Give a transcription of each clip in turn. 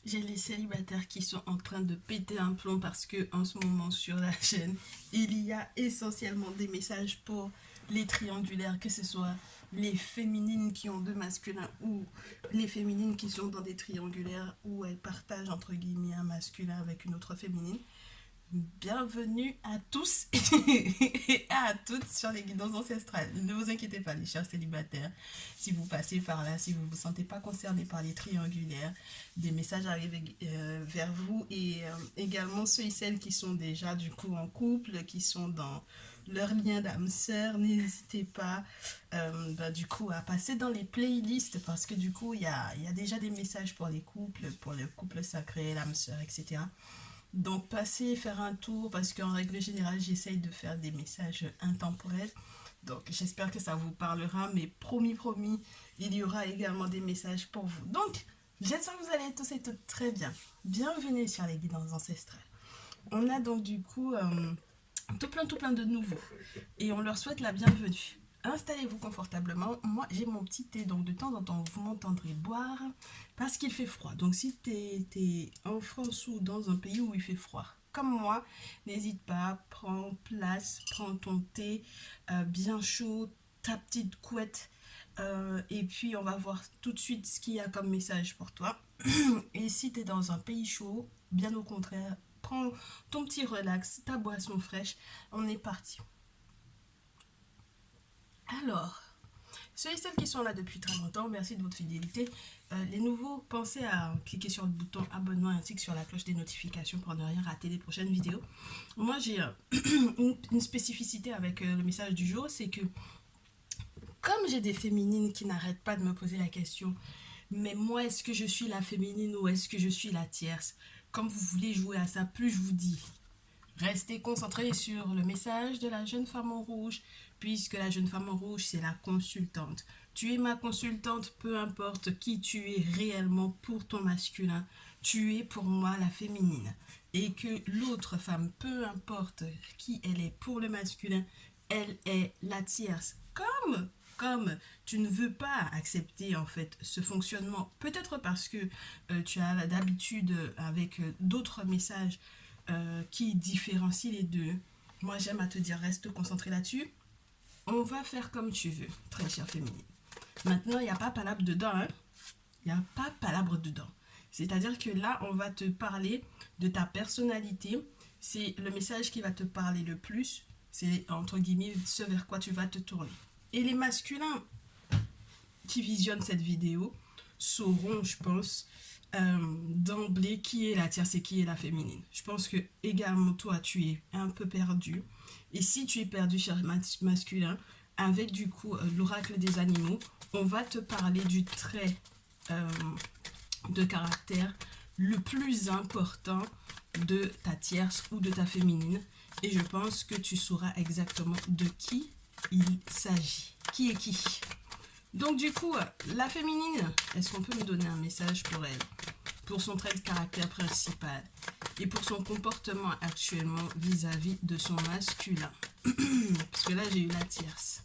J'ai les célibataires qui sont en train de péter un plomb parce que en ce moment sur la chaîne, il y a essentiellement des messages pour les triangulaires, que ce soit les féminines qui ont deux masculins ou les féminines qui sont dans des triangulaires où elles partagent entre guillemets un masculin avec une autre féminine. Bienvenue à tous et à toutes sur les guidances ancestrales. Ne vous inquiétez pas, les chers célibataires. Si vous passez par là, si vous ne vous sentez pas concerné par les triangulaires, des messages arrivent vers vous et également ceux et celles qui sont déjà du coup en couple, qui sont dans leur lien d'âme sœur, n'hésitez pas du coup à passer dans les playlists parce que du coup il y a déjà des messages pour les couples, pour le couple sacré, l'âme sœur, etc. Donc, passez faire un tour parce qu'en règle générale, j'essaye de faire des messages intemporels. Donc, j'espère que ça vous parlera, mais promis, promis, il y aura également des messages pour vous. Donc, j'espère que vous allez tous et toutes très bien. Bienvenue sur les guidances ancestrales. On a donc du coup tout plein de nouveaux et on leur souhaite la bienvenue. Installez-vous confortablement. Moi, j'ai mon petit thé, donc de temps en temps, vous m'entendrez boire parce qu'il fait froid. Donc, si tu es en France ou dans un pays où il fait froid, comme moi, n'hésite pas, prends place, prends ton thé bien chaud, ta petite couette, et puis on va voir tout de suite ce qu'il y a comme message pour toi. Et si tu es dans un pays chaud, bien au contraire, prends ton petit relax, ta boisson fraîche, on est parti. Alors, ceux et celles qui sont là depuis très longtemps, merci de votre fidélité. Les nouveaux, pensez à cliquer sur le bouton abonnement ainsi que sur la cloche des notifications pour ne rien rater des prochaines vidéos. Moi, j'ai une spécificité avec le message du jour, c'est que comme j'ai des féminines qui n'arrêtent pas de me poser la question, mais moi, est-ce que je suis la féminine ou est-ce que je suis la tierce? Comme vous voulez jouer à ça, plus je vous dis, restez concentrés sur le message de la jeune femme en rouge, puisque la jeune femme en rouge, c'est la consultante. Tu es ma consultante, peu importe qui tu es réellement pour ton masculin, tu es pour moi la féminine. Et que l'autre femme, peu importe qui elle est pour le masculin, elle est la tierce. Comme tu ne veux pas accepter en fait ce fonctionnement, peut-être parce que tu as d'habitude avec d'autres messages qui différencie les deux. Moi, j'aime à te dire, reste concentré là-dessus. On va faire comme tu veux, très chère féminine. Maintenant, il n'y a pas palabre dedans, hein. Il n'y a pas palabre dedans. C'est-à-dire que là, on va te parler de ta personnalité. C'est le message qui va te parler le plus. C'est, entre guillemets, ce vers quoi tu vas te tourner. Et les masculins qui visionnent cette vidéo sauront, je pense, d'emblée qui est la tierce et qui est la féminine. Je pense que également toi, tu es un peu perdu. Et si tu es perdu, cher masculin, avec du coup l'oracle des animaux, on va te parler du trait euh, de caractère le plus important de ta tierce ou de ta féminine. Et je pense que tu sauras exactement de qui il s'agit. Qui est qui? Donc du coup, la féminine, est-ce qu'on peut me donner un message pour elle? Pour son trait de caractère principal et pour son comportement actuellement vis-à-vis de son masculin. Parce que là, j'ai eu la tierce.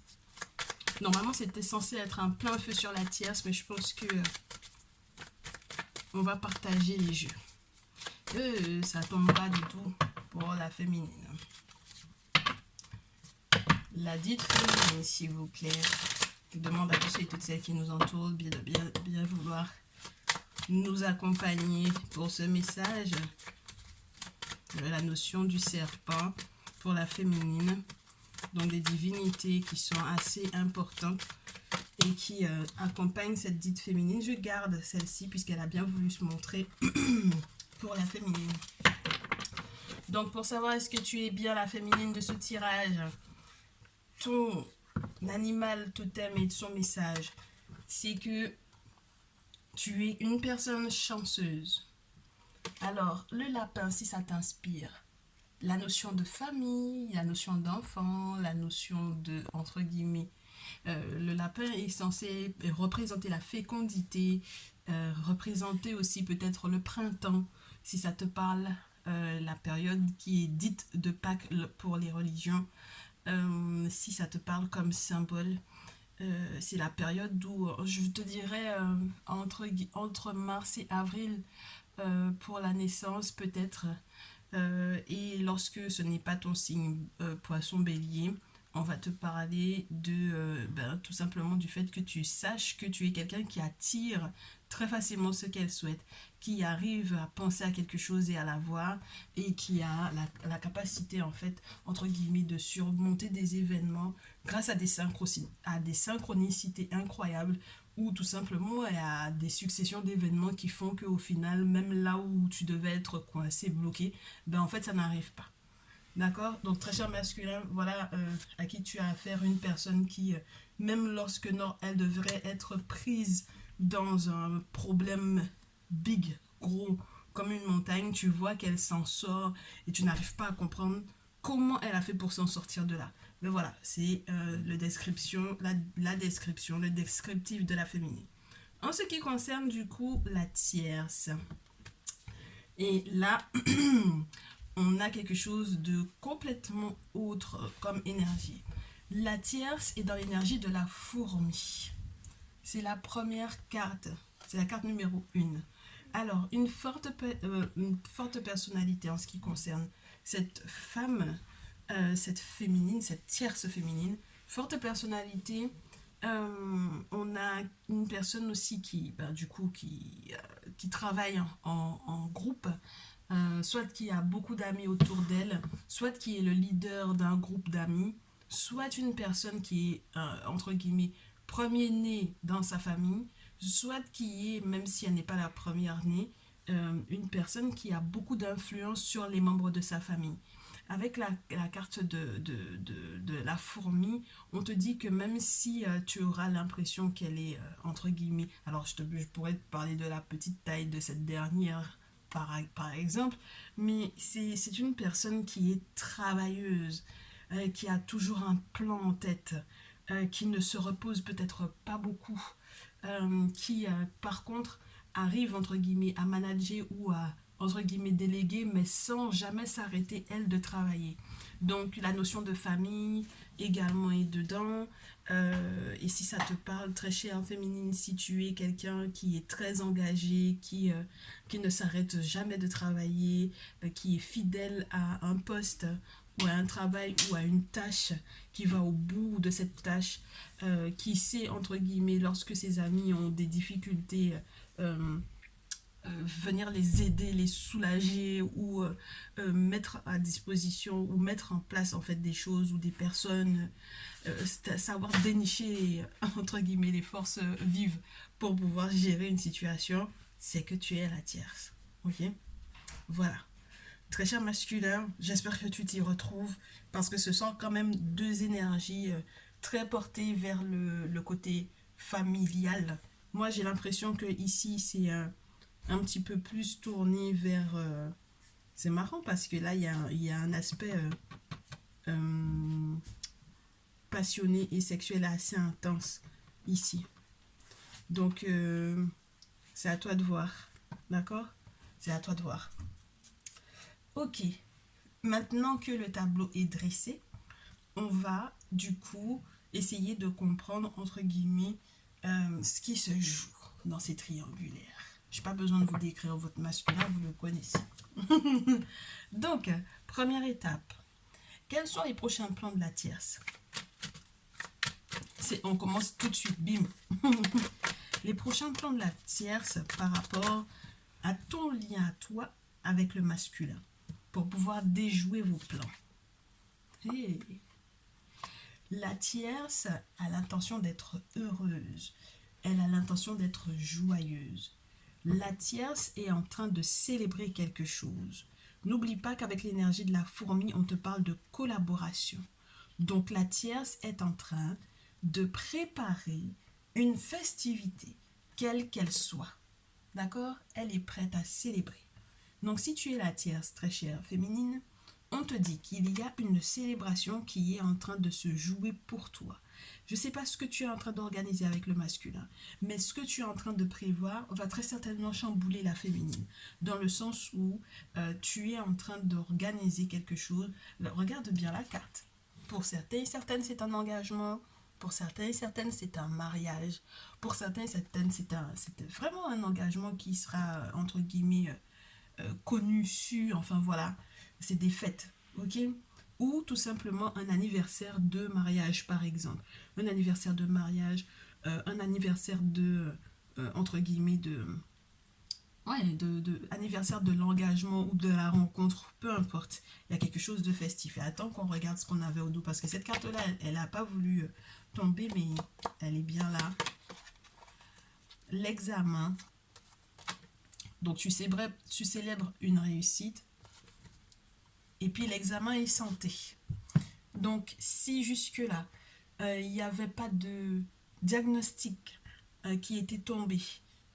Normalement, c'était censé être un plein feu sur la tierce, mais je pense que on va partager les jeux. Ça tombe pas du tout pour la féminine. La dite féminine, s'il vous plaît. Je demande à tous et toutes celles qui nous entourent de bien vouloir nous accompagner pour ce message. La notion du serpent pour la féminine. Donc des divinités qui sont assez importantes et qui accompagnent cette dite féminine. Je garde celle-ci puisqu'elle a bien voulu se montrer pour la féminine. Donc pour savoir est-ce que tu es bien la féminine de ce tirage, ton animal totem et son message, c'est que tu es une personne chanceuse. Alors, le lapin, si ça t'inspire, la notion de famille, la notion d'enfant, la notion de, entre guillemets, le lapin est censé représenter la fécondité, représenter aussi peut-être le printemps, si ça te parle, la période qui est dite de Pâques pour les religions, si ça te parle comme symbole. C'est la période où je te dirais entre mars et avril, pour la naissance peut-être. Et lorsque ce n'est pas ton signe poisson bélier, on va te parler de tout simplement du fait que tu saches que tu es quelqu'un qui attire très facilement ce qu'elle souhaite, qui arrive à penser à quelque chose et à la voir, et qui a la capacité en fait, entre guillemets, de surmonter des événements grâce à à des synchronicités incroyables, ou tout simplement à des successions d'événements qui font qu'au final, même là où tu devais être coincé, bloqué, en fait ça n'arrive pas. D'accord. Donc, très cher masculin, voilà à qui tu as affaire, une personne qui, même lorsque non, elle devrait être prise dans un problème big, gros, comme une montagne, tu vois qu'elle s'en sort et tu n'arrives pas à comprendre comment elle a fait pour s'en sortir de là. Mais voilà, c'est la description, le descriptif de la féminine. En ce qui concerne du coup la tierce, et là, on a quelque chose de complètement autre comme énergie. La tierce est dans l'énergie de la fourmi. C'est la première carte. C'est la carte numéro 1. Alors, une forte personnalité en ce qui concerne cette femme, cette féminine, cette tierce féminine. Forte personnalité. On a une personne aussi qui travaille en groupe, soit qui a beaucoup d'amis autour d'elle, soit qui est le leader d'un groupe d'amis, soit une personne qui est, entre guillemets, premier-né dans sa famille, soit qui est, même si elle n'est pas la première-née, une personne qui a beaucoup d'influence sur les membres de sa famille. Avec la carte de la fourmi, on te dit que même si tu auras l'impression qu'elle est, entre guillemets, alors je pourrais te parler de la petite taille de cette dernière, par exemple, mais c'est une personne qui est travailleuse, qui a toujours un plan en tête, qui ne se repose peut-être pas beaucoup, qui par contre arrive entre guillemets à manager ou à entre guillemets déléguer, mais sans jamais s'arrêter elle de travailler. Donc la notion de famille également est dedans. Et si ça te parle, très cher féminine, si tu es quelqu'un qui est très engagé, qui ne s'arrête jamais de travailler, qui est fidèle à un poste ou à un travail ou à une tâche, qui va au bout de cette tâche, qui sait, entre guillemets, lorsque ses amis ont des difficultés, venir les aider, les soulager, ou mettre à disposition ou mettre en place en fait des choses ou des personnes, savoir dénicher entre guillemets les forces vives pour pouvoir gérer une situation, c'est que tu es la tierce. Ok. Voilà. Très cher masculin, j'espère que tu t'y retrouves, parce que ce sont quand même deux énergies très portées vers le côté familial. Moi, j'ai l'impression que ici, c'est un petit peu plus tourné vers... c'est marrant parce que là, il y a un aspect euh, passionné et sexuel assez intense ici. Donc, c'est à toi de voir. D'accord. C'est à toi de voir. Ok. Maintenant que le tableau est dressé, on va du coup essayer de comprendre, entre guillemets, ce qui se joue dans ces triangulaires. Je n'ai pas besoin de vous décrire votre masculin, vous le connaissez. Donc, première étape. Quels sont les prochains plans de la tierce? On commence tout de suite, bim. Les prochains plans de la tierce par rapport à ton lien à toi avec le masculin, pour pouvoir déjouer vos plans. Hey. La tierce a l'intention d'être heureuse. Elle a l'intention d'être joyeuse. La tierce est en train de célébrer quelque chose. N'oublie pas qu'avec l'énergie de la fourmi, on te parle de collaboration. Donc la tierce est en train de préparer une festivité, quelle qu'elle soit. D'accord? Elle est prête à célébrer. Donc si tu es la tierce, très chère féminine, on te dit qu'il y a une célébration qui est en train de se jouer pour toi. Je ne sais pas ce que tu es en train d'organiser avec le masculin, mais ce que tu es en train de prévoir va très certainement chambouler la féminine, dans le sens où tu es en train d'organiser quelque chose. Regarde bien la carte. Pour certains et certaines, c'est un engagement. Pour certains et certaines, c'est un mariage. Pour certains et certaines, c'est vraiment un engagement qui sera, entre guillemets, connu, su, enfin voilà, c'est des fêtes, ok? Ou tout simplement un anniversaire de mariage, par exemple. Un anniversaire de mariage, un anniversaire de, entre guillemets, ouais, anniversaire de l'engagement ou de la rencontre, peu importe. Il y a quelque chose de festif. Et attends qu'on regarde ce qu'on avait au dos, parce que cette carte-là, elle n'a pas voulu tomber, mais elle est bien là. L'examen. Donc tu célèbres une réussite. Et puis l'examen est santé. Donc si jusque-là, il n'y avait pas de diagnostic qui était tombé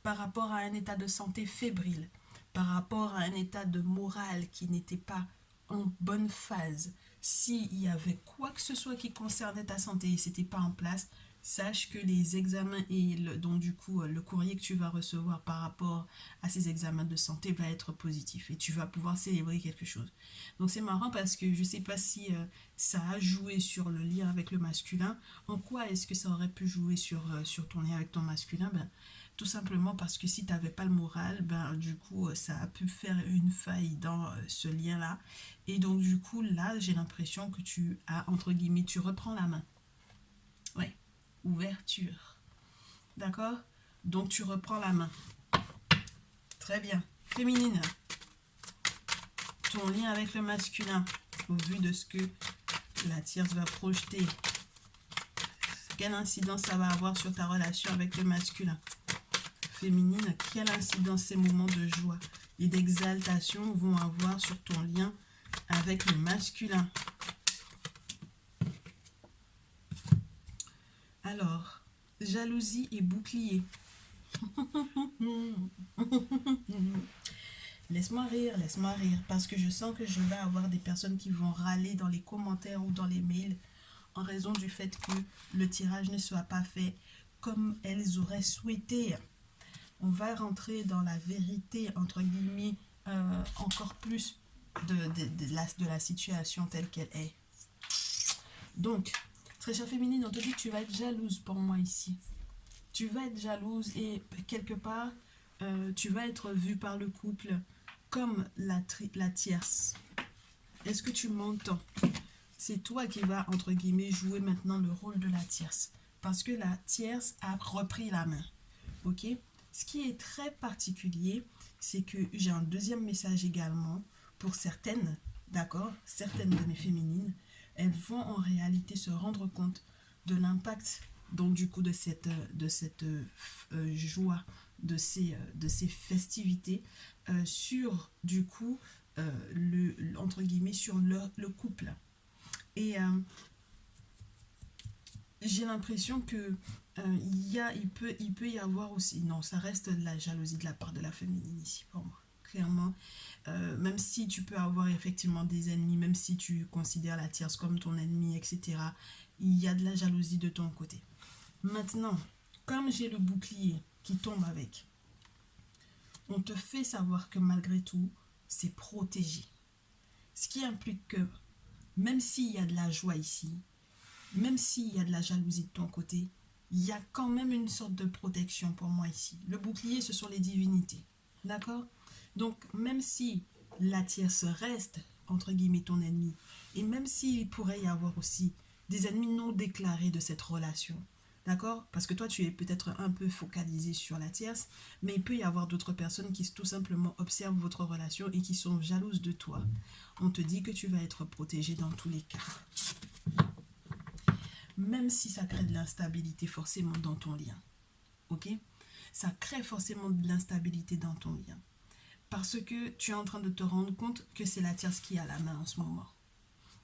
par rapport à un état de santé fébrile, par rapport à un état de morale qui n'était pas en bonne phase, s'il y avait quoi que ce soit qui concernait ta santé et c'était pas en place, sache que les examens et donc du coup le courrier que tu vas recevoir par rapport à ces examens de santé va être positif et tu vas pouvoir célébrer quelque chose. Donc c'est marrant parce que je sais pas si ça a joué sur le lien avec le masculin. En quoi est-ce que ça aurait pu jouer sur ton lien avec ton masculin? Ben, tout simplement parce que si tu n'avais pas le moral, ben, du coup, ça a pu faire une faille dans ce lien-là. Et donc, du coup, là, j'ai l'impression que tu as, entre guillemets, tu reprends la main. Ouais, ouverture. D'accord? Donc, tu reprends la main. Très bien. Féminine. Ton lien avec le masculin, au vu de ce que la tierce va projeter. Quelle incidence ça va avoir sur ta relation avec le masculin? Féminine, quelle incidence ces moments de joie et d'exaltation vont avoir sur ton lien avec le masculin? Alors, jalousie et bouclier. Laisse-moi rire, parce que je sens que je vais avoir des personnes qui vont râler dans les commentaires ou dans les mails en raison du fait que le tirage ne soit pas fait comme elles auraient souhaité. On va rentrer dans la vérité, entre guillemets, encore plus de la situation telle qu'elle est. Donc, très chère féminine, on te dit que tu vas être jalouse pour moi ici. Tu vas être jalouse et quelque part, tu vas être vue par le couple comme la tierce. Est-ce que tu m'entends? C'est toi qui vas, entre guillemets, jouer maintenant le rôle de la tierce. Parce que la tierce a repris la main. Ok? Ce qui est très particulier, c'est que j'ai un deuxième message également pour certaines, d'accord? Certaines de mes féminines, elles vont en réalité se rendre compte de l'impact, donc du coup, de cette joie, de ces festivités sur, du coup, entre guillemets, sur le couple. Et j'ai l'impression que il peut y avoir aussi, non, ça reste de la jalousie de la part de la féminine ici pour moi, clairement. Même si tu peux avoir effectivement des ennemis, même si tu considères la tierce comme ton ennemi, etc., il y a de la jalousie de ton côté. Maintenant, comme j'ai le bouclier qui tombe avec, on te fait savoir que malgré tout, c'est protégé. Ce qui implique que même s'il y a de la joie ici, même s'il y a de la jalousie de ton côté, il y a quand même une sorte de protection pour moi ici. Le bouclier, ce sont les divinités. D'accord? Donc, même si la tierce reste, entre guillemets, ton ennemi, et même s'il pourrait y avoir aussi des ennemis non déclarés de cette relation, d'accord? Parce que toi, tu es peut-être un peu focalisé sur la tierce, mais il peut y avoir d'autres personnes qui tout simplement observent votre relation et qui sont jalouses de toi. On te dit que tu vas être protégé dans tous les cas. Même si ça crée de l'instabilité forcément dans ton lien. Ok? Ça crée forcément de l'instabilité dans ton lien. Parce que tu es en train de te rendre compte que c'est la tierce qui a la main en ce moment.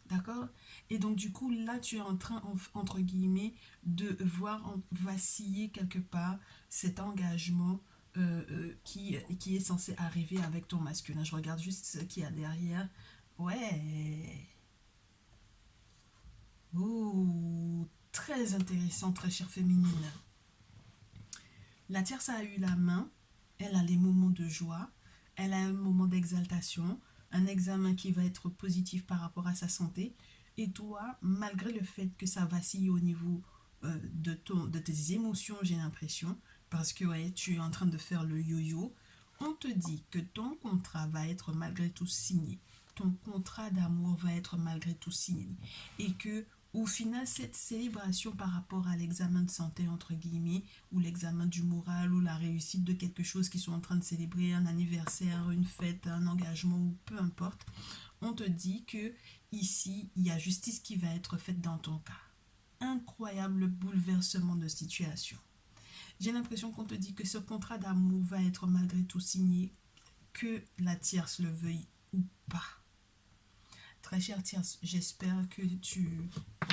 D'accord? Et donc du coup, là, tu es en train, entre guillemets, de voir vaciller quelque part cet engagement qui est censé arriver avec ton masculin. Je regarde juste ce qu'il y a derrière. Ouais. Oh, très intéressant, très chère féminine. La tierce a eu la main, elle a les moments de joie, elle a un moment d'exaltation, un examen qui va être positif par rapport à sa santé. Et toi, malgré le fait que ça vacille au niveau de tes émotions, j'ai l'impression, parce que ouais, tu es en train de faire le yo-yo, On te dit que ton contrat va être malgré tout signé. Ton contrat d'amour va être malgré tout signé. Et que au final, cette célébration par rapport à l'examen de santé, entre guillemets, ou l'examen du moral, ou la réussite de quelque chose qu'ils sont en train de célébrer, un anniversaire, une fête, un engagement, ou peu importe, on te dit que ici, il y a justice qui va être faite dans ton cas. Incroyable bouleversement de situation. J'ai l'impression qu'on te dit que ce contrat d'amour va être malgré tout signé, que la tierce le veuille ou pas. Très chère tierce, j'espère que tu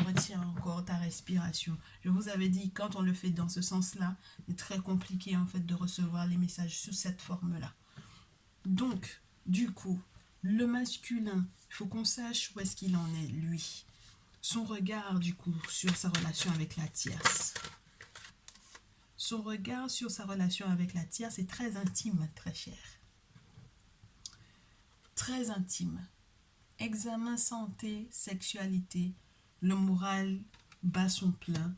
retiens encore ta respiration. Je vous avais dit, quand on le fait dans ce sens-là, c'est très compliqué en fait de recevoir les messages sous cette forme-là. Donc, du coup, le masculin, il faut qu'on sache où est-ce qu'il en est, lui. Son regard, du coup, sur sa relation avec la tierce. Son regard sur sa relation avec la tierce est très intime, très cher. Très intime. Examen santé, sexualité, le moral bat son plein.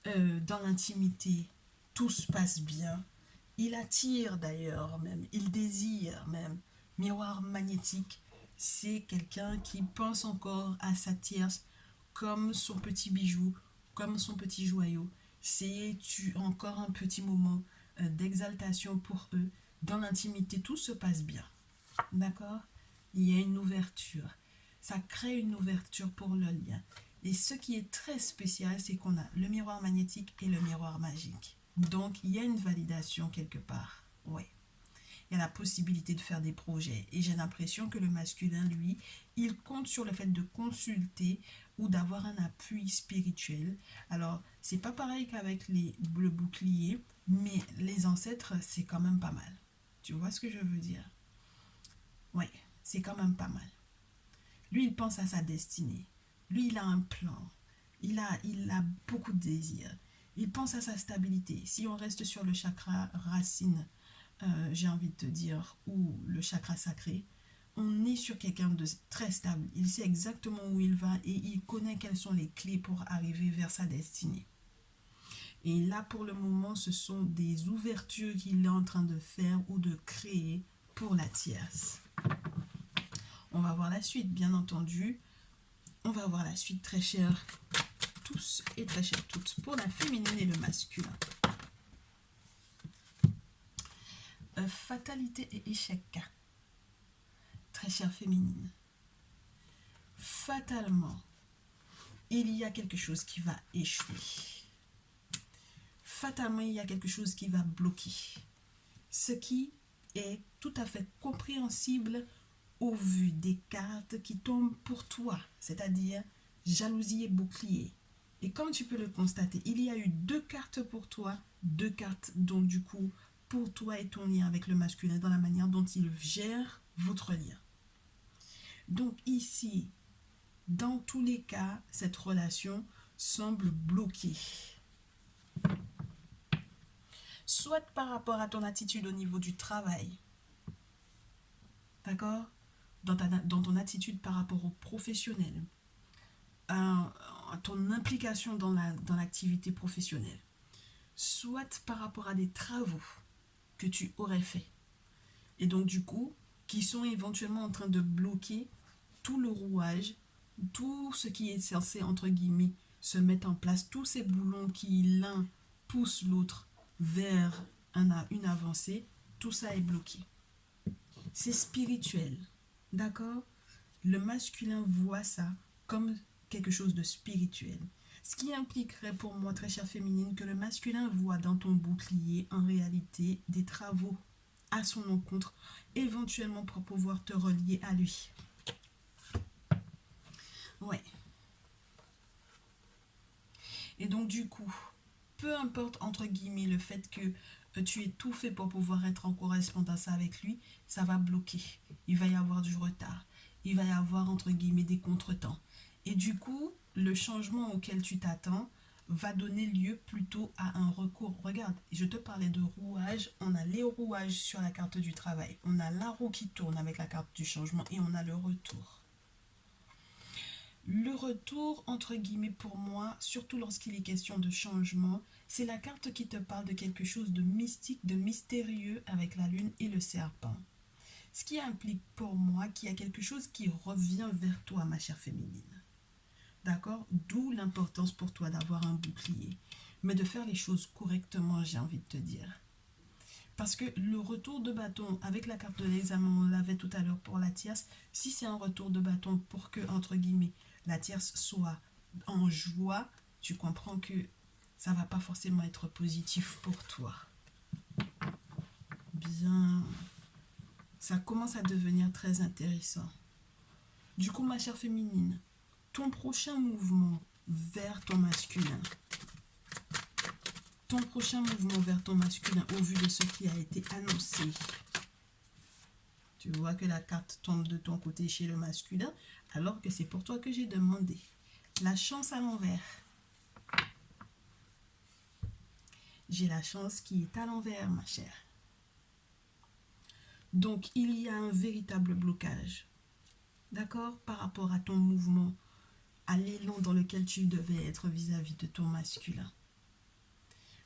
Dans l'intimité, tout se passe bien. Il attire d'ailleurs même, il désire même. Miroir magnétique, c'est quelqu'un qui pense encore à sa tierce comme son petit bijou, comme son petit joyau. C'est encore un petit moment d'exaltation pour eux. Dans l'intimité, tout se passe bien. D'accord? Il y a une ouverture. Ça crée une ouverture pour le lien. Et ce qui est très spécial, c'est qu'on a le miroir magnétique et le miroir magique. Donc, il y a une validation quelque part. Ouais. Il y a la possibilité de faire des projets. Et j'ai l'impression que le masculin, lui, il compte sur le fait de consulter ou d'avoir un appui spirituel. Alors, c'est pas pareil qu'avec le bouclier, mais les ancêtres, c'est quand même pas mal. Tu vois ce que je veux dire? Ouais, c'est quand même pas mal. Lui, il pense à sa destinée. Lui, il a un plan. Il a beaucoup de désirs. Il pense à sa stabilité. Si on reste sur le chakra racine, j'ai envie de te dire, ou le chakra sacré, on est sur quelqu'un de très stable. Il sait exactement où il va et il connaît quelles sont les clés pour arriver vers sa destinée. Et là, pour le moment, ce sont des ouvertures qu'il est en train de faire ou de créer pour la tierce. On va voir la suite, bien entendu. On va voir la suite, très chers tous et très chères toutes, pour la féminine et le masculin. Fatalité et échec. Très chère féminine. Fatalement, il y a quelque chose qui va échouer. Fatalement, il y a quelque chose qui va bloquer. Ce qui est tout à fait compréhensible au vu des cartes qui tombent pour toi, c'est-à-dire jalousie et bouclier. Et comme tu peux le constater, il y a eu 2 cartes pour toi, 2 cartes dont du coup, pour toi et ton lien avec le masculin, dans la manière dont il gère votre lien. Donc ici, dans tous les cas, cette relation semble bloquée. Soit par rapport à ton attitude au niveau du travail, d'accord? Dans ton attitude par rapport au professionnel, à ton implication dans l'activité professionnelle, soit par rapport à des travaux que tu aurais faits. Et donc du coup, qui sont éventuellement en train de bloquer tout le rouage, tout ce qui est censé, entre guillemets, se mettre en place, tous ces boulons qui l'un pousse l'autre vers une avancée, tout ça est bloqué. C'est spirituel, d'accord? Le masculin voit ça comme quelque chose de spirituel. Ce qui impliquerait pour moi, très chère féminine, que le masculin voit dans ton bouclier en réalité des travaux à son encontre, éventuellement pour pouvoir te relier à lui. Ouais. Et donc du coup, peu importe entre guillemets le fait que tu aies tout fait pour pouvoir être en correspondance avec lui, ça va bloquer. Il va y avoir du retard. Il va y avoir entre guillemets des contretemps. Et du coup, le changement auquel tu t'attends va donner lieu plutôt à un recours. Regarde, je te parlais de rouage. On a les rouages sur la carte du travail. On a la roue qui tourne avec la carte du changement et on a le retour. Le retour, entre guillemets, pour moi, surtout lorsqu'il est question de changement, C'est la carte qui te parle de quelque chose de mystique, de mystérieux avec la lune et le serpent. Ce qui implique pour moi qu'il y a quelque chose qui revient vers toi, ma chère féminine. D'accord? D'où l'importance pour toi d'avoir un bouclier. Mais de faire les choses correctement, j'ai envie de te dire. Parce que le retour de bâton, avec la carte de l'examen, on l'avait tout à l'heure pour la tierce, si c'est un retour de bâton pour que, entre guillemets, la tierce soit en joie, tu comprends que ça va pas forcément être positif pour toi. Bien, ça commence à devenir très intéressant. Du coup, ma chère féminine, ton prochain mouvement vers ton masculin, au vu de ce qui a été annoncé, tu vois que la carte tombe de ton côté chez le masculin, alors que c'est pour toi que j'ai demandé. La chance à l'envers. J'ai la chance qui est à l'envers, ma chère. Donc, il y a un véritable blocage. D'accord? Par rapport à ton mouvement, à l'élan dans lequel tu devais être vis-à-vis de ton masculin.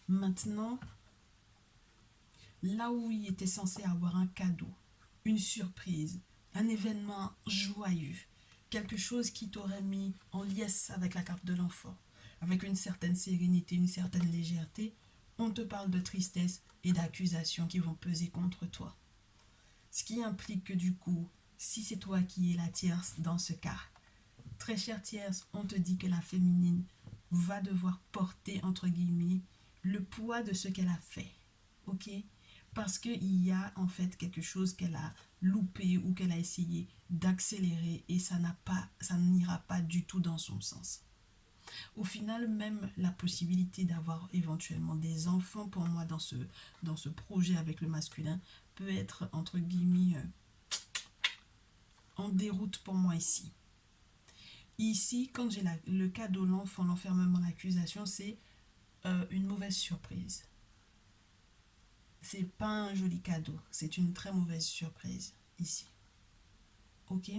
Maintenant, là où il était censé avoir un cadeau, une surprise, un événement joyeux, quelque chose qui t'aurait mis en liesse avec la carte de l'enfant, avec une certaine sérénité, une certaine légèreté, on te parle de tristesse et d'accusations qui vont peser contre toi. Ce qui implique que du coup, si c'est toi qui es la tierce dans ce cas, très chère tierce, on te dit que la féminine va devoir porter, entre guillemets, le poids de ce qu'elle a fait. Ok? Parce qu'il y a en fait quelque chose qu'elle a loupé ou qu'elle a essayé d'accélérer et ça n'ira pas du tout dans son sens. Au final, même la possibilité d'avoir éventuellement des enfants pour moi dans ce projet avec le masculin peut être, entre guillemets, en déroute pour moi ici. Ici, quand j'ai le cadeau, l'enfant, l'enfermement, l'accusation, c'est une mauvaise surprise. C'est pas un joli cadeau, c'est une très mauvaise surprise ici. Ok?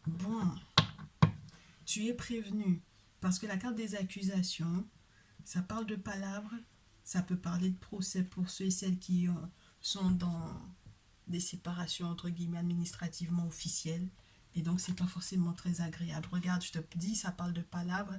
Bon, tu es prévenu parce que la carte des accusations, ça parle de palabres, ça peut parler de procès pour ceux et celles qui sont dans des séparations entre guillemets administrativement officielles. Et donc, c'est pas forcément très agréable. Regarde, je te dis, ça parle de palabres.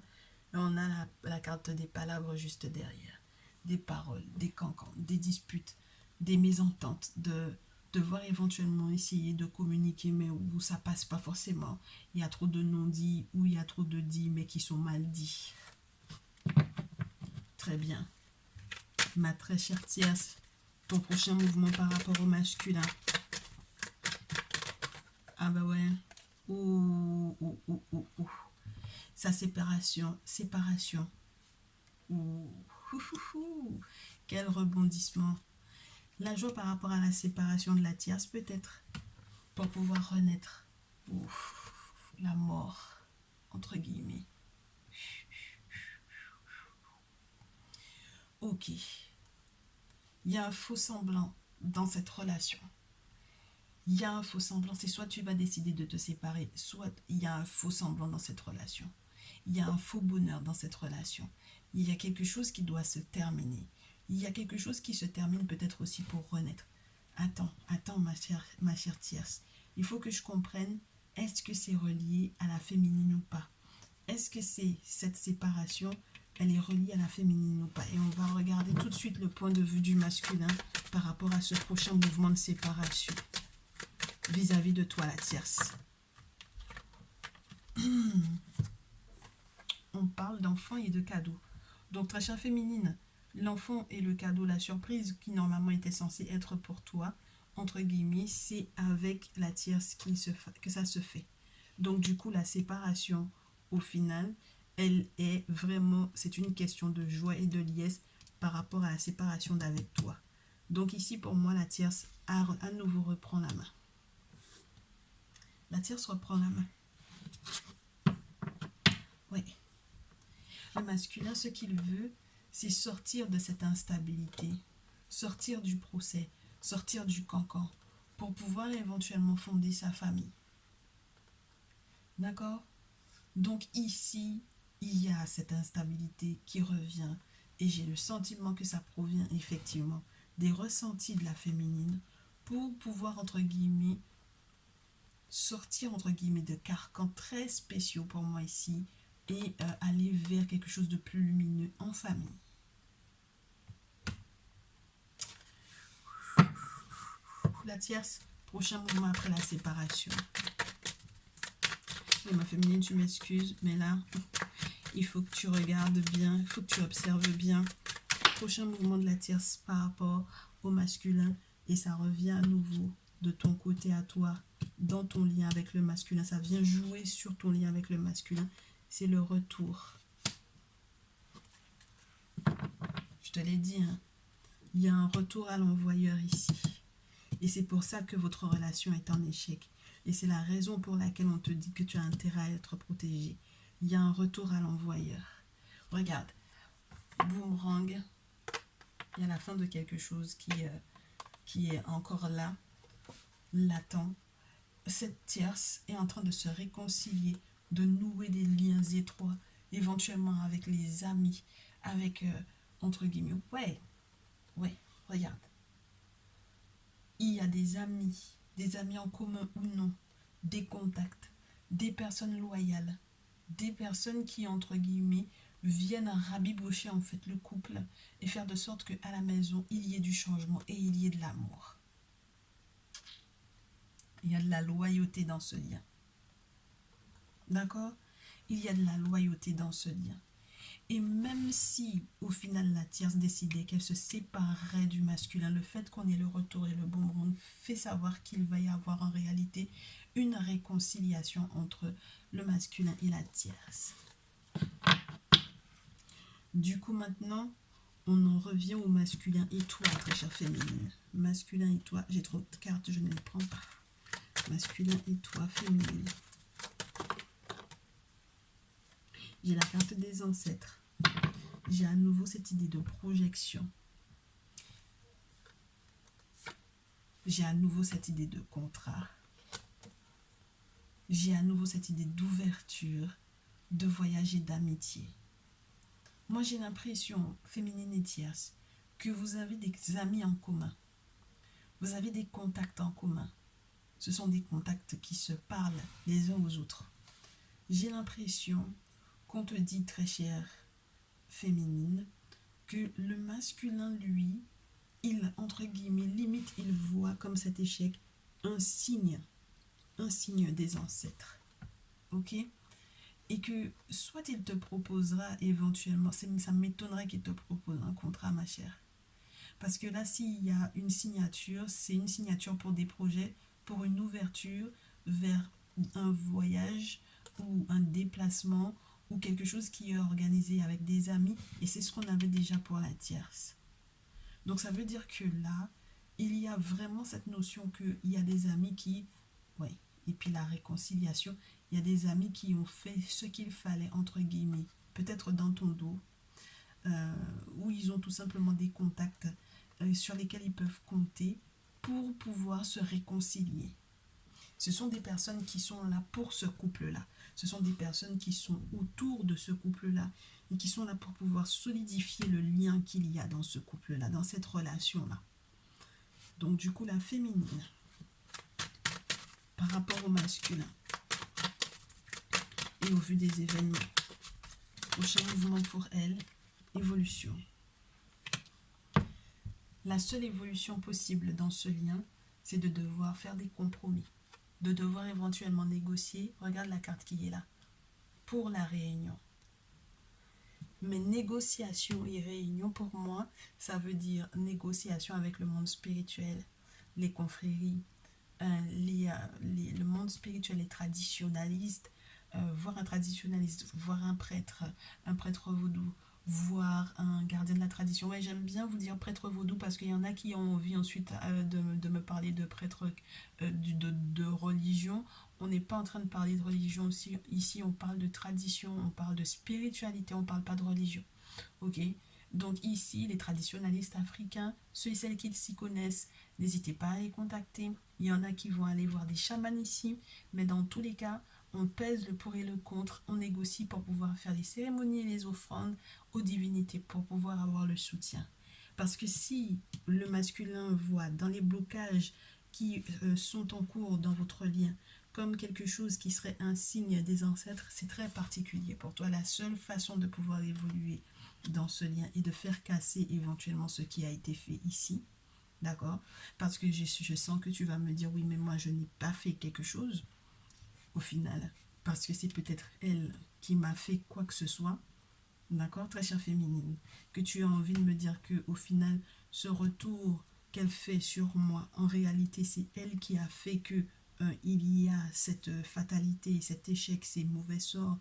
Et on a la carte des palabres juste derrière. Des paroles, des cancans, des disputes, des mésententes, de devoir éventuellement essayer de communiquer, mais où ça passe pas forcément. Il y a trop de non-dits, ou il y a trop de dits, mais qui sont mal dits. Très bien. Ma très chère tierce, ton prochain mouvement par rapport au masculin. Ah bah ouais. Sa séparation. Quel rebondissement. La joie par rapport à la séparation de la tierce peut-être pour pouvoir renaître. La mort, entre guillemets. Ok. Il y a un faux semblant dans cette relation. Il y a un faux semblant, c'est soit tu vas décider de te séparer, soit il y a un faux semblant dans cette relation. Il y a un faux bonheur dans cette relation. Il y a quelque chose qui doit se terminer. Il y a quelque chose qui se termine peut-être aussi pour renaître. Attends ma chère tierce. Il faut que je comprenne, est-ce que c'est relié à la féminine ou pas? Est-ce que c'est cette séparation, elle est reliée à la féminine ou pas? Et on va regarder tout de suite le point de vue du masculin par rapport à ce prochain mouvement de séparation vis-à-vis de toi, la tierce. On parle d'enfant et de cadeau. Donc, très chère féminine, l'enfant et le cadeau, la surprise qui normalement était censée être pour toi, entre guillemets, c'est avec la tierce que ça se fait. Donc, du coup, la séparation, au final, elle est vraiment, c'est une question de joie et de liesse par rapport à la séparation d'avec toi. Donc, ici, pour moi, la tierce à nouveau reprend la main. La tierce reprend la main. Oui. Le masculin, ce qu'il veut, c'est sortir de cette instabilité, sortir du procès, sortir du cancan, pour pouvoir éventuellement fonder sa famille. D'accord? Donc ici, il y a cette instabilité qui revient et j'ai le sentiment que ça provient effectivement des ressentis de la féminine pour pouvoir, entre guillemets, sortir, entre guillemets, de carcans très spéciaux pour moi ici et aller vers quelque chose de plus lumineux en famille. La tierce, prochain mouvement après la séparation. Et ma féminine, tu m'excuses, mais là, il faut que tu regardes bien, il faut que tu observes bien. Prochain mouvement de la tierce par rapport au masculin. Et ça revient à nouveau de ton côté à toi, dans ton lien avec le masculin. Ça vient jouer sur ton lien avec le masculin. C'est le retour. Je te l'ai dit, hein, il y a un retour à l'envoyeur ici. Et c'est pour ça que votre relation est en échec. Et c'est la raison pour laquelle on te dit que tu as intérêt à être protégé. Il y a un retour à l'envoyeur. Regarde, boomerang, il y a la fin de quelque chose qui est encore là, latent. Cette tierce est en train de se réconcilier, de nouer des liens étroits, éventuellement avec les amis, avec, entre guillemets, ouais, regarde. Il y a des amis en commun ou non, des contacts, des personnes loyales, des personnes qui, entre guillemets, viennent rabibocher en fait le couple et faire de sorte qu'à la maison, il y ait du changement et il y ait de l'amour. Il y a de la loyauté dans ce lien. D'accord? Il y a de la loyauté dans ce lien. Et même si, au final, la tierce décidait qu'elle se séparerait du masculin, le fait qu'on ait le retour et le boomerang fait savoir qu'il va y avoir en réalité une réconciliation entre le masculin et la tierce. Du coup, maintenant, on en revient au masculin et toi, très chère féminine. Masculin et toi, j'ai trop de cartes, je ne les prends pas. Masculin et toi, féminine. J'ai la carte des ancêtres. J'ai à nouveau cette idée de projection. J'ai à nouveau cette idée de contrat. J'ai à nouveau cette idée d'ouverture, de voyage et d'amitié. Moi, j'ai l'impression, féminine et tierce, que vous avez des amis en commun. Vous avez des contacts en commun. Ce sont des contacts qui se parlent les uns aux autres. J'ai l'impression qu'on te dit, très chère féminine, que le masculin, lui, il, entre guillemets, limite, il voit comme cet échec un signe des ancêtres. Ok? Et que soit il te proposera éventuellement, ça m'étonnerait qu'il te propose un contrat, ma chère. Parce que là, s'il y a une signature, c'est une signature pour des projets, pour une ouverture vers un voyage ou un déplacement ou quelque chose qui est organisé avec des amis. Et c'est ce qu'on avait déjà pour la tierce. Donc ça veut dire que là, il y a vraiment cette notion qu'il y a des amis qui... Oui, et puis la réconciliation, il y a des amis qui ont fait ce qu'il fallait, entre guillemets, peut-être dans ton dos, où ils ont tout simplement des contacts sur lesquels ils peuvent compter pour pouvoir se réconcilier. Ce sont des personnes qui sont là pour ce couple-là. Ce sont des personnes qui sont autour de ce couple-là et qui sont là pour pouvoir solidifier le lien qu'il y a dans ce couple-là, dans cette relation-là. Donc du coup, la féminine, par rapport au masculin et au vu des événements. Prochain mouvement pour elle, évolution. La seule évolution possible dans ce lien, c'est de devoir faire des compromis, de devoir éventuellement négocier. Regarde la carte qui est là, pour la réunion. Mais négociation et réunion, pour moi, ça veut dire négociation avec le monde spirituel, les confréries, le monde spirituel et traditionnaliste, voir un traditionnaliste, voir un prêtre vaudou, voir un gardien de la tradition. Ouais, j'aime bien vous dire prêtre vaudou parce qu'il y en a qui ont envie ensuite de me parler de prêtre de religion. On n'est pas en train de parler de religion aussi. Ici, on parle de tradition, on parle de spiritualité, on ne parle pas de religion. Ok? Donc ici, les traditionnalistes africains, ceux et celles qui s'y connaissent, n'hésitez pas à les contacter. Il y en a qui vont aller voir des chamans ici, mais dans tous les cas, on pèse le pour et le contre, on négocie pour pouvoir faire les cérémonies et les offrandes aux divinités, pour pouvoir avoir le soutien. Parce que si le masculin voit dans les blocages qui sont en cours dans votre lien comme quelque chose qui serait un signe des ancêtres, c'est très particulier pour toi. La seule façon de pouvoir évoluer dans ce lien est de faire casser éventuellement ce qui a été fait ici. D'accord? Parce que je sens que tu vas me dire, oui, mais moi, je n'ai pas fait quelque chose au final. Parce que c'est peut-être elle qui m'a fait quoi que ce soit. D'accord, très chère féminine, que tu as envie de me dire que au final, ce retour qu'elle fait sur moi, en réalité, c'est elle qui a fait que il y a cette fatalité, cet échec, ces mauvais sorts,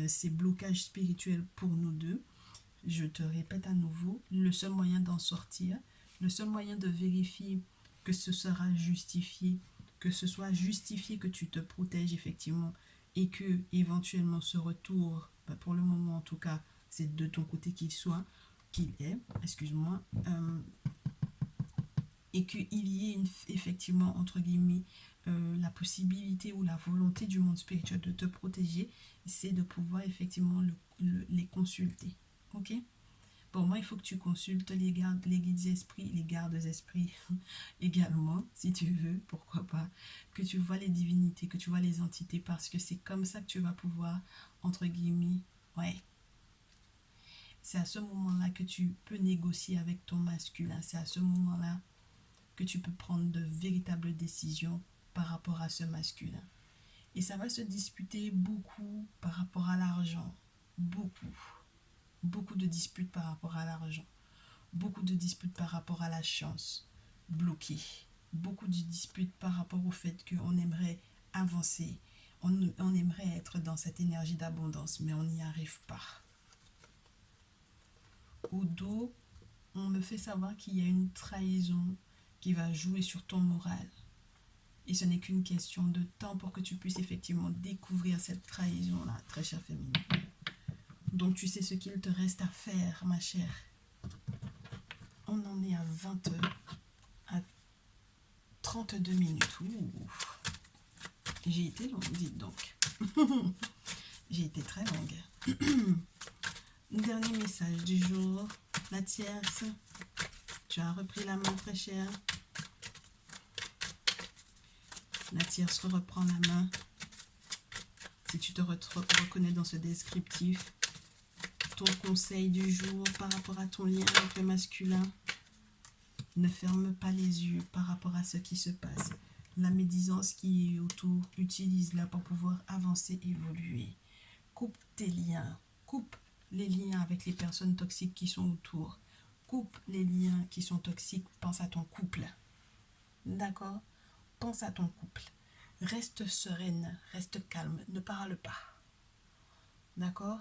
ces blocages spirituels pour nous deux. Je te répète à nouveau, le seul moyen d'en sortir, le seul moyen de vérifier que ce sera justifié, que ce soit justifié que tu te protèges effectivement et que éventuellement ce retour, pour le moment en tout cas, c'est de ton côté qu'il est, excuse-moi, et qu'il y ait effectivement, entre guillemets, la possibilité ou la volonté du monde spirituel de te protéger, c'est de pouvoir effectivement les consulter. Ok? Pour moi, il faut que tu consultes les guides esprits, les gardes esprits également, si tu veux, pourquoi pas, que tu vois les divinités, que tu vois les entités, parce que c'est comme ça que tu vas pouvoir, entre guillemets, ouais, c'est à ce moment-là que tu peux négocier avec ton masculin. C'est à ce moment-là que tu peux prendre de véritables décisions par rapport à ce masculin. Et ça va se disputer beaucoup par rapport à l'argent. Beaucoup. Beaucoup de disputes par rapport à l'argent. Beaucoup de disputes par rapport à la chance. Bloquée. Beaucoup de disputes par rapport au fait qu'on aimerait avancer. On aimerait être dans cette énergie d'abondance, mais on n'y arrive pas. Au dos, on me fait savoir qu'il y a une trahison qui va jouer sur ton moral. Et ce n'est qu'une question de temps pour que tu puisses effectivement découvrir cette trahison-là, très chère féminine. Donc tu sais ce qu'il te reste à faire, ma chère. On en est à 20 à 32 minutes. Ouh. J'ai été longue, dites donc. J'ai été très longue. Dernier message du jour. La tierce, tu as repris la main, très chère. La tierce reprend la main. Si tu te reconnais dans ce descriptif, ton conseil du jour par rapport à ton lien avec le masculin, ne ferme pas les yeux par rapport à ce qui se passe. La médisance qui est autour, utilise-la pour pouvoir avancer, évoluer. Coupe tes liens, coupe les liens avec les personnes toxiques qui sont autour. Coupe les liens qui sont toxiques, pense à ton couple. D'accord? Pense à ton couple. Reste sereine, reste calme, ne parle pas. D'accord?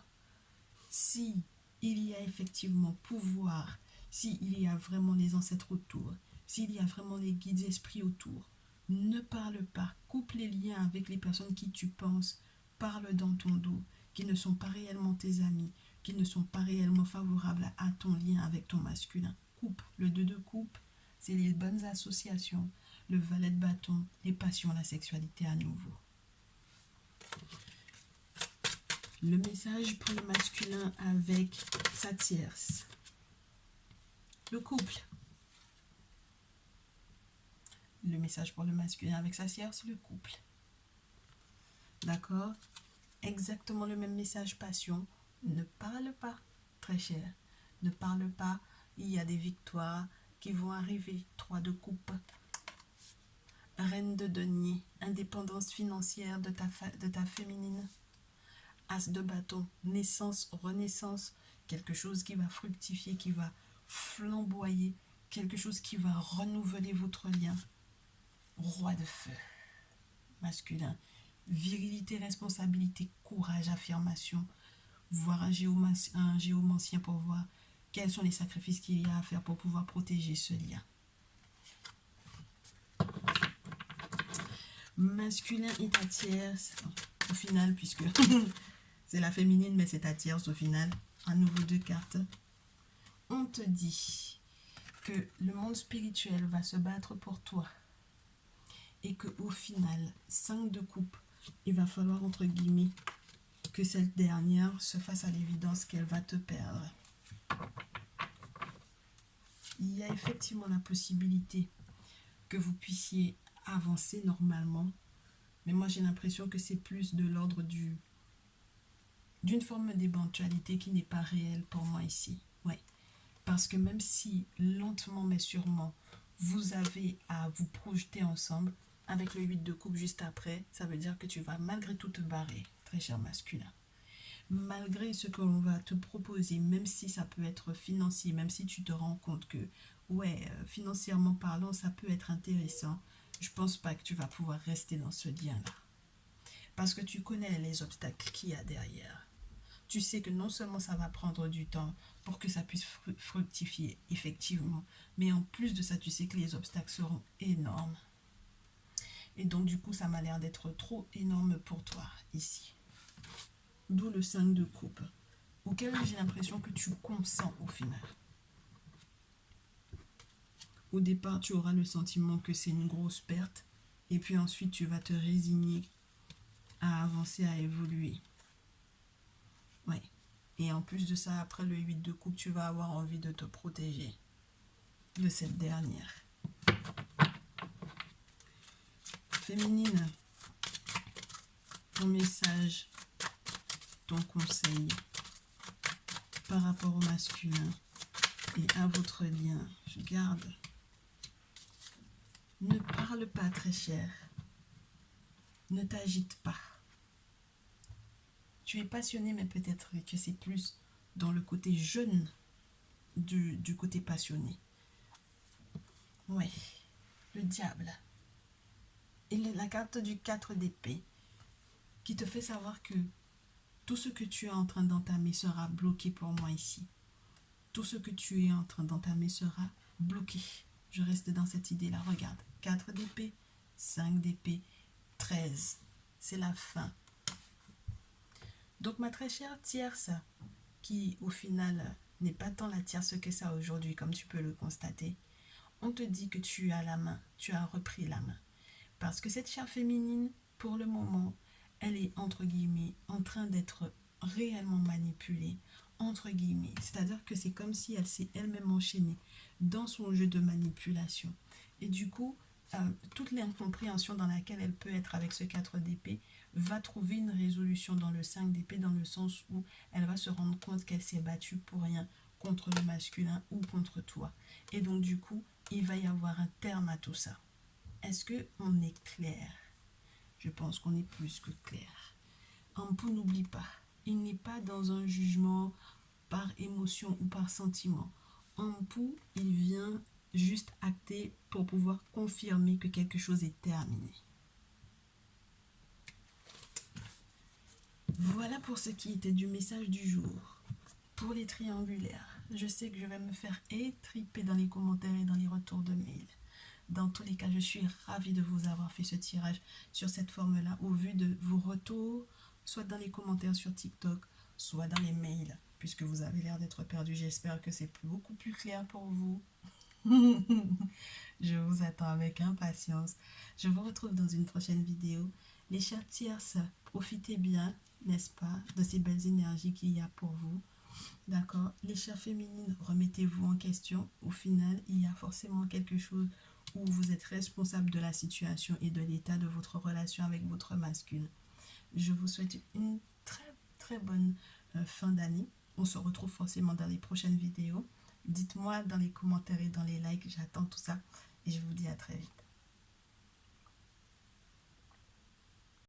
Si il y a effectivement pouvoir, s'il y a vraiment les ancêtres autour, s'il y a vraiment les guides esprits autour, ne parle pas. Coupe les liens avec les personnes qui tu penses, parle dans ton dos, qui ne sont pas réellement tes amis, qui ne sont pas réellement favorables à ton lien avec ton masculin. Coupe. Le 2 de coupe, c'est les bonnes associations, le valet de bâton, les passions, la sexualité à nouveau. Le message pour le masculin avec sa tierce. Le couple. Le message pour le masculin avec sa tierce, le couple. D'accord? Exactement le même message passion. Ne parle pas, très cher. Ne parle pas. Il y a des victoires qui vont arriver. 3 de coupe. Reine de denier. Indépendance financière de ta féminine. As de bâton. Naissance, renaissance. Quelque chose qui va fructifier, qui va flamboyer. Quelque chose qui va renouveler votre lien. Roi de feu. Masculin. Virilité, responsabilité, courage, affirmation. Voir un géomancien pour voir quels sont les sacrifices qu'il y a à faire pour pouvoir protéger ce lien. Masculin et ta tierce, au final, puisque c'est la féminine, mais c'est ta tierce au final. À nouveau 2 cartes. On te dit que le monde spirituel va se battre pour toi. Et que au final, 5 de coupe, il va falloir, entre guillemets, que cette dernière se fasse à l'évidence qu'elle va te perdre. Il y a effectivement la possibilité que vous puissiez avancer normalement, mais moi j'ai l'impression que c'est plus de l'ordre d'une forme d'éventualité qui n'est pas réelle pour moi ici. Ouais. Parce que même si lentement mais sûrement vous avez à vous projeter ensemble, avec le 8 de coupe juste après, ça veut dire que tu vas malgré tout te barrer, très cher masculin. Malgré ce que l'on va te proposer, même si ça peut être financier, même si tu te rends compte que, ouais, financièrement parlant, ça peut être intéressant, je pense pas que tu vas pouvoir rester dans ce lien-là. Parce que tu connais les obstacles qu'il y a derrière. Tu sais que non seulement ça va prendre du temps pour que ça puisse fructifier, effectivement, mais en plus de ça, tu sais que les obstacles seront énormes. Et donc, du coup, ça m'a l'air d'être trop énorme pour toi, ici. D'où le 5 de coupe, auquel j'ai l'impression que tu consens au final. Au départ, tu auras le sentiment que c'est une grosse perte, et puis ensuite, tu vas te résigner à avancer, à évoluer. Ouais. Et en plus de ça, après le 8 de coupe, tu vas avoir envie de te protéger de cette dernière. Féminine, ton message, ton conseil par rapport au masculin et à votre lien, je garde. Ne parle pas, très cher. Ne t'agite pas. Tu es passionné, mais peut-être que c'est plus dans le côté jeune du côté passionné. Ouais, le diable. Et la carte du 4 d'épée qui te fait savoir que tout ce que tu es en train d'entamer sera bloqué pour moi ici. Tout ce que tu es en train d'entamer sera bloqué. Je reste dans cette idée-là. Regarde, 4 d'épée, 5 d'épée, 13. C'est la fin. Donc ma très chère tierce, qui au final n'est pas tant la tierce que ça aujourd'hui, comme tu peux le constater, on te dit que tu as la main, tu as repris la main. Parce que cette chère féminine, pour le moment, elle est, entre guillemets, en train d'être réellement manipulée, entre guillemets. C'est-à-dire que c'est comme si elle s'est elle-même enchaînée dans son jeu de manipulation. Et du coup, toute l'incompréhension dans laquelle elle peut être avec ce 4 d'épée va trouver une résolution dans le 5 d'épée, dans le sens où elle va se rendre compte qu'elle s'est battue pour rien contre le masculin ou contre toi. Et donc du coup, il va y avoir un terme à tout ça. Est-ce qu'on est clair? Je pense qu'on est plus que clair. Ampou, n'oublie pas, il n'est pas dans un jugement par émotion ou par sentiment. Ampou, il vient juste acter pour pouvoir confirmer que quelque chose est terminé. Voilà pour ce qui était du message du jour. Pour les triangulaires, je sais que je vais me faire étriper dans les commentaires et dans les retours de mail. Dans tous les cas, je suis ravie de vous avoir fait ce tirage sur cette forme-là au vu de vos retours, soit dans les commentaires sur TikTok, soit dans les mails, puisque vous avez l'air d'être perdu. J'espère que c'est beaucoup plus clair pour vous. Je vous attends avec impatience. Je vous retrouve dans une prochaine vidéo. Les chers tierces, profitez bien, n'est-ce pas, de ces belles énergies qu'il y a pour vous. D'accord? Les chères féminines, remettez-vous en question. Au final, il y a forcément quelque chose où vous êtes responsable de la situation et de l'état de votre relation avec votre masculin. Je vous souhaite une très très bonne fin d'année. On se retrouve forcément dans les prochaines vidéos. Dites-moi dans les commentaires et dans les likes, j'attends tout ça et je vous dis à très vite.